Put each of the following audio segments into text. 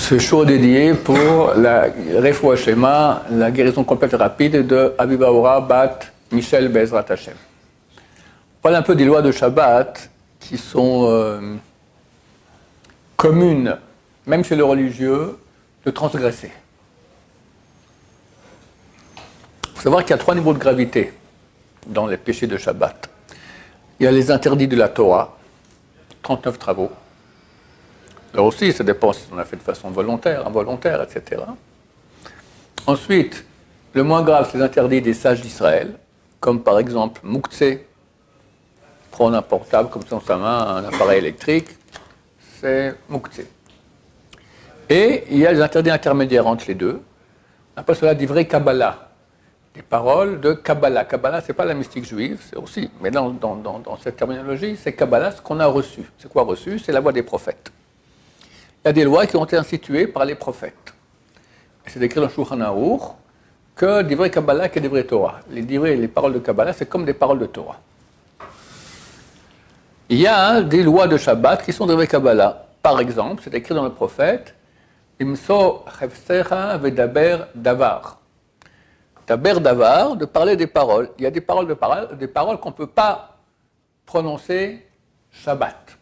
ce show dédié pour la Refoua Shema, la guérison complète et rapide de Aviva Bat Michel Bezrat Hashem. On parle un peu des lois de Shabbat qui sont communes, même chez les religieux, de transgresser. Il faut savoir qu'il y a 3 niveaux de gravité dans les péchés de Shabbat. Il y a les interdits de la Torah, 39 travaux. Là aussi, ça dépend si on a fait de façon volontaire, involontaire, etc. Ensuite, le moins grave, c'est les interdits des sages d'Israël, comme par exemple Mouktsé, prendre un portable comme dans sa main, un appareil électrique, c'est Mouktsé. Et il y a les interdits intermédiaires entre les deux. On appelle cela des vrais Kabbalah, des paroles de Kabbalah. Kabbalah, ce n'est pas la mystique juive, c'est aussi, mais dans cette terminologie, c'est Kabbalah, ce qu'on a reçu. C'est quoi reçu? C'est la voix des prophètes. Il y a des lois qui ont été instituées par les prophètes. Et c'est écrit dans Shulchan Aruch que des vrais Kabbalah et des vrais Torah. Les paroles de Kabbalah, c'est comme des paroles de Torah. Il y a des lois de Shabbat qui sont des vrais Kabbalah. Par exemple, c'est écrit dans le prophète Imso chefsecha vedaber davar. Daber davar, de parler des paroles. Il y a des paroles qu'on ne peut pas prononcer Shabbat.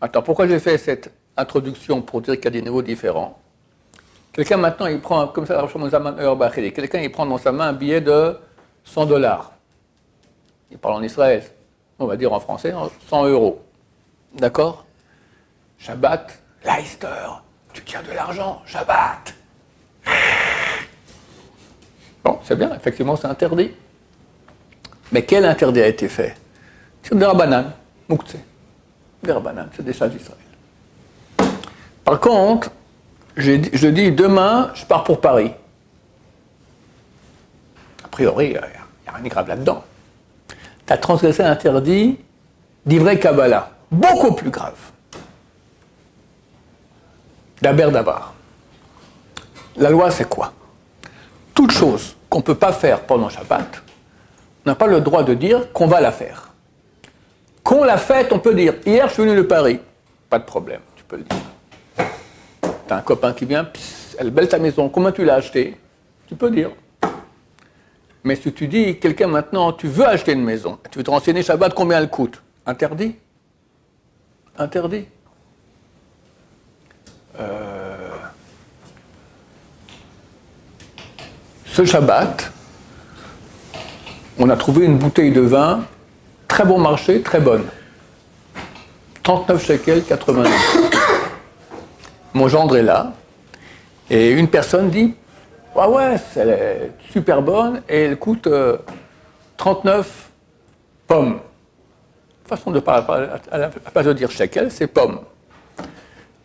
Attends, pourquoi j'ai fait cette introduction pour dire qu'il y a des niveaux différents? Quelqu'un maintenant, il prend, comme ça, quelqu'un il prend dans sa main un billet de $100. Il parle en Israël, on va dire en français, 100 €. D'accord? Shabbat, Leister, tu tiens de l'argent, Shabbat. Bon, c'est bien, effectivement, c'est interdit. Mais quel interdit a été fait? C'est des Rabbanan, Mouktsé. Des Rabbanan, c'est des sages d'Israël. Par contre, je dis demain, je pars pour Paris. A priori, il n'y a rien de grave là-dedans. Tu as transgressé l'interdit d'ivrei Kabbalah, beaucoup plus grave. Daber davar. La loi, c'est quoi? Toute chose qu'on ne peut pas faire pendant Shabbat, on n'a pas le droit de dire qu'on va la faire. Qu'on l'a faite, on peut dire, hier je suis venu de Paris, pas de problème, tu peux le dire. Tu as un copain qui vient, elle est belle ta maison, comment tu l'as achetée? Tu peux dire. Mais si tu dis, quelqu'un maintenant, tu veux acheter une maison, tu veux te renseigner Shabbat, combien elle coûte? Interdit. Interdit. Ce Shabbat, on a trouvé une bouteille de vin, très bon marché, très bonne. 39 shekels, 90. Mon gendre est là, et une personne dit « ouais, elle est super bonne, et elle coûte 39 pommes. » Façon de parler, à la place de dire shekel, c'est pommes.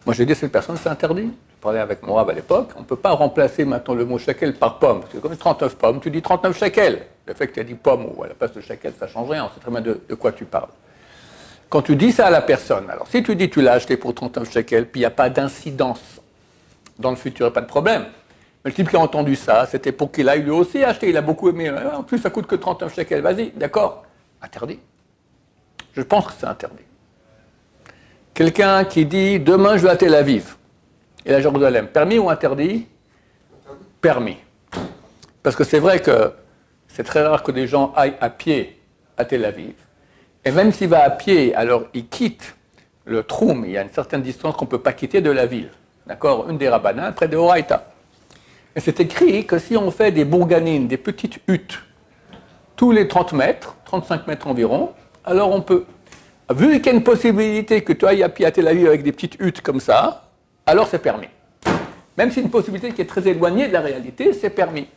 Moi, j'ai dit à cette personne, c'est interdit. Je parlais avec mon rab à l'époque, on ne peut pas remplacer maintenant le mot shekel par pomme. Parce que comme 39 pommes, tu dis 39 shekels. Le fait que tu as dit pomme ou à la place de shekel, ça ne change rien, on sait très bien de quoi tu parles. Quand tu dis ça à la personne, alors si tu dis tu l'as acheté pour 39 shekels, puis il n'y a pas d'incidence dans le futur, il n'y a pas de problème. Mais le type qui a entendu ça, c'était pour qu'il aille lui aussi acheter, il a beaucoup aimé. En plus, ça coûte que 39 shekels, vas-y, d'accord. Interdit. Je pense que c'est interdit. Quelqu'un qui dit demain je vais à Tel Aviv et à Jérusalem, permis ou interdit? Permis. Parce que c'est vrai que c'est très rare que des gens aillent à pied à Tel Aviv. Et même s'il va à pied, alors il quitte le Troum, il y a une certaine distance qu'on ne peut pas quitter de la ville. D'accord? Une des Rabbanan, près de Horaïta. Et c'est écrit que si on fait des bourganines, des petites huttes, tous les 30 mètres, 35 mètres environ, alors on peut. Vu qu'il y a une possibilité que tu ailles à pied à Tel Aviv avec des petites huttes comme ça, alors c'est permis. Même si c'est une possibilité qui est très éloignée de la réalité, c'est permis.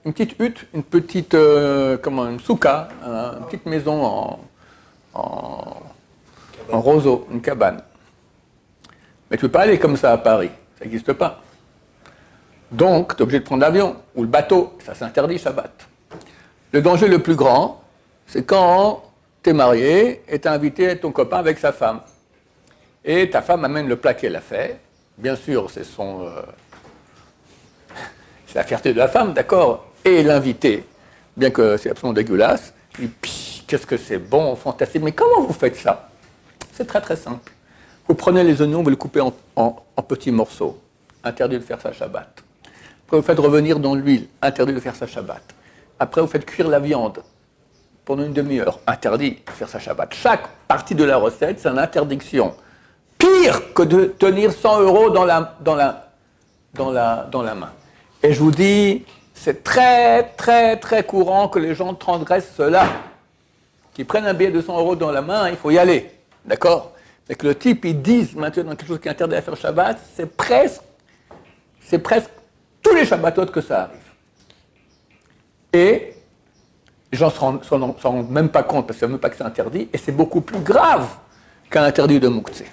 Une petite hutte, une petite, une souka, une petite maison en roseau, une cabane. Mais tu ne peux pas aller comme ça à Paris, ça n'existe pas. Donc, tu es obligé de prendre l'avion ou le bateau, ça s'interdit Shabbat. Le danger le plus grand, c'est quand tu es marié et tu as invité ton copain avec sa femme. Et ta femme amène le plat qu'elle a fait. Bien sûr, c'est la fierté de la femme, d'accord? Et l'invité, bien que c'est absolument dégueulasse, il dit, qu'est-ce que c'est bon, fantastique. Mais comment vous faites ça? C'est très très simple. Vous prenez les oignons, vous les coupez en en petits morceaux, interdit de faire ça Shabbat. Après, vous faites revenir dans l'huile, interdit de faire ça Shabbat. Après, vous faites cuire la viande pendant une demi-heure, interdit de faire ça Shabbat. Chaque partie de la recette, c'est une interdiction. Pire que de tenir 100 € dans la main. Et je vous dis, c'est très, très, très courant que les gens transgressent cela. Qui prennent un billet de 100 € dans la main, il faut y aller. D'accord? Et que le type, ils disent maintenant quelque chose qui est interdit à faire Shabbat, c'est presque tous les Shabbatot que ça arrive. Et les gens ne s'en rendent même pas compte parce qu'ils ne savent même pas que c'est interdit, et c'est beaucoup plus grave qu'un interdit de Mouktsé.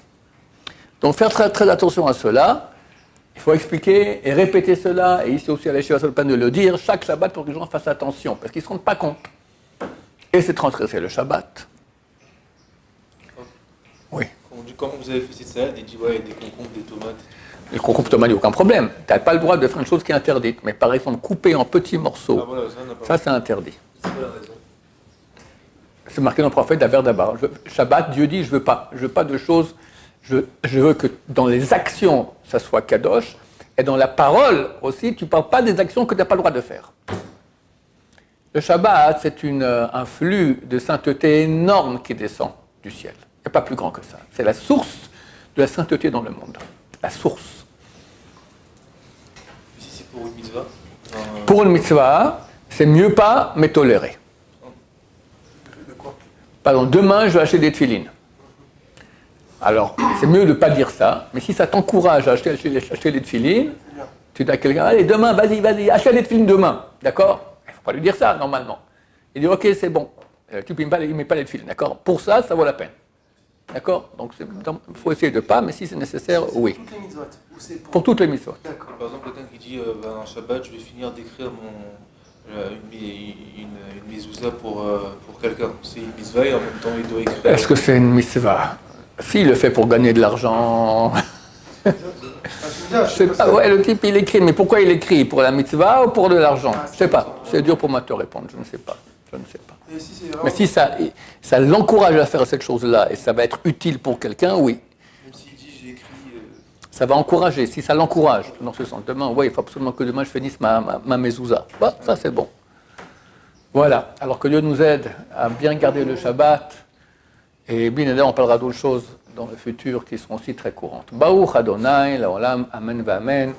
Donc faire très, très attention à cela. Il faut expliquer et répéter cela, et ici aussi à l'Yeshiva, ça ne veut pas de le dire, chaque Shabbat pour que les gens fassent attention, parce qu'ils ne se rendent pas compte. Et c'est transgresser le Shabbat. Oui. Quand vous avez fait cette salade, il dit ouais, des concombres, des tomates. Les concombres, tomates, il n'y a aucun problème. Tu n'as pas le droit de faire une chose qui est interdite. Mais par exemple, couper en petits morceaux, Voilà, ça c'est interdit. C'est quoi la raison? C'est marqué dans le prophète d'Aver d'Abar. Shabbat, Dieu dit, je veux pas de choses, je veux que dans les actions, ça soit kadosh, et dans la parole aussi, tu ne parles pas des actions que tu n'as pas le droit de faire. Le Shabbat, c'est un flux de sainteté énorme qui descend du ciel. Il n'y a pas plus grand que ça. C'est la source de la sainteté dans le monde. La source. Si c'est pour une mitzvah Pour une mitzvah, c'est mieux pas, mais toléré. De quoi? Pardon, demain, je vais acheter des tefilines. Alors, c'est mieux de ne pas dire ça, mais si ça t'encourage à acheter les tefilines, tu dis à quelqu'un, allez, demain, vas-y, achète les tefilines demain. D'accord? Il ne faut pas lui dire ça, normalement. Il dit, ok, c'est bon. Tu ne met pas les tefilines, d'accord? Pour ça, ça vaut la peine. D'accord? Donc, il faut essayer de pas, mais si c'est nécessaire, oui. Pour toutes les mitzvot ou c'est Pour toutes les mitzvot. D'accord. Par exemple, quelqu'un qui dit un Shabbat, je vais finir d'écrire une mezouza pour quelqu'un. C'est une mitzvah et en même temps, il doit écrire. Est-ce que c'est une mitzvah? S'il le fait pour gagner de l'argent. Je sais pas, ouais, le type il écrit, mais pourquoi il écrit? Pour la mitzvah ou pour de l'argent? Je ne sais pas. C'est dur pour moi de te répondre, je ne sais pas. Et si c'est vraiment... Mais si ça l'encourage à faire cette chose-là et ça va être utile pour quelqu'un, oui. Même s'il dit j'ai écrit. Ça va encourager, si ça l'encourage dans ce sens. Demain, oui, il faut absolument que demain je finisse ma mezouza. Bah, ça c'est bon. Voilà, alors que Dieu nous aide à bien garder le Shabbat. Et bien évidemment, on parlera d'autres choses dans le futur qui seront aussi très courantes. Baruch Adonai, la Olam, Amen, Amen.